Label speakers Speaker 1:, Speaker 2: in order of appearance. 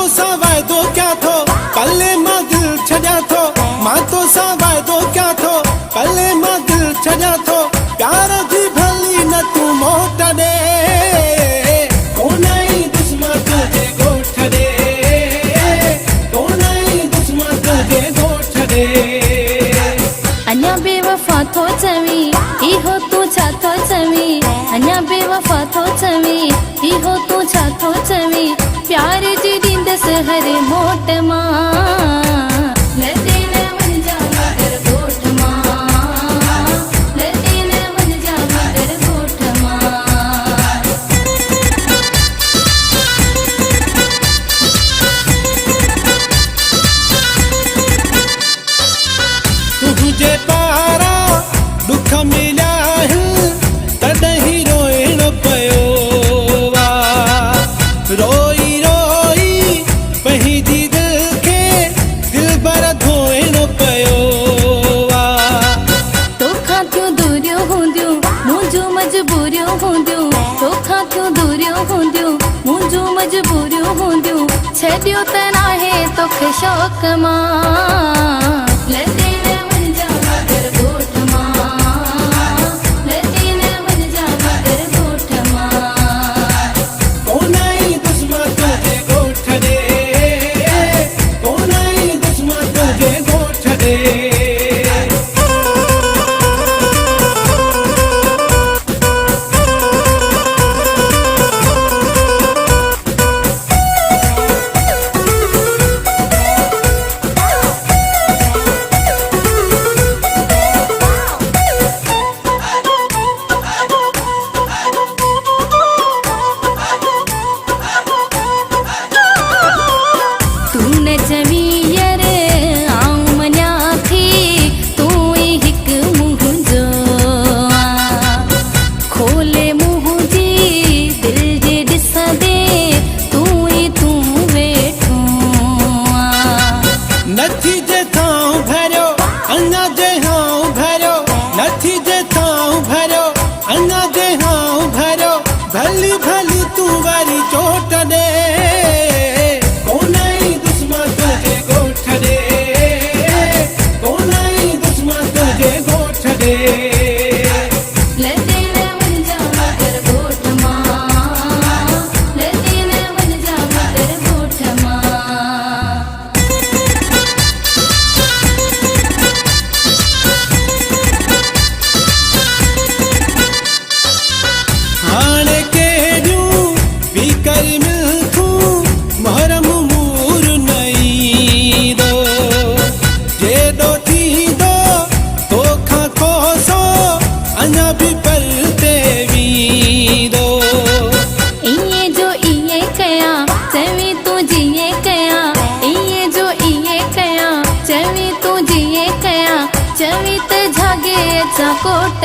Speaker 1: तो सा वायदो क्या थो पल्ले मां दिल छॾिया थो। मां तो सा वायदो क्या थो पल्ले मां दिल छॾिया थो। प्यार जी भली न तू मोट ॾे कोन्हई दुश्मन तुंहिंजे ॻोठ ॾे कोन्हई दुश्मन तुंहिंजे ॻोठ ॾे।
Speaker 2: अञा बेवफा थो चवी इहो तूं छा थो चवी। अञा बेवफा थो चवी इहो तूं छा थो चवी। प्यार जी ॾींदसि हर मोट मां
Speaker 1: तुझे पारा दुख मिलिया तॾहिं रोइण पियो रोई रोई पंहिंजी दिल खे दिलबर धोइण पियो।
Speaker 2: तोखां थियूं दूरियूं हूंदियूं मुंहिंजूं मजबूरियूं हूंदियूं। तोखां थियूं दूरियूं हूंदियूं मुंहिंजूं मजबूरियूं हूंदियूं। छॾियो त नाहे तोखे शौक़ मां
Speaker 1: नथी जे थाऊं भरियो अञा जे हाऊं भरियो नथी जे थाऊं भरियो अञा जे हाऊं भरियो। भली भली तूं वरी चोट ॾे कोन्हई दुश्मन तुंहिंजे ॻोठ ॾे कोन्हई दुश्मन तुंहिंजे ॻोठ ॾे। हाणे केॾियूं बि करी मिलथूं महरम मूर न ईंदो जेॾो थींदो तोखां कोसो अञा बि परते वेंदो।
Speaker 2: इएं जो इएं कयां चवी तूं जीअं कयां इएं जो इएं कयां चवी तूं जीअं कयां चवी त जागे अचां कोट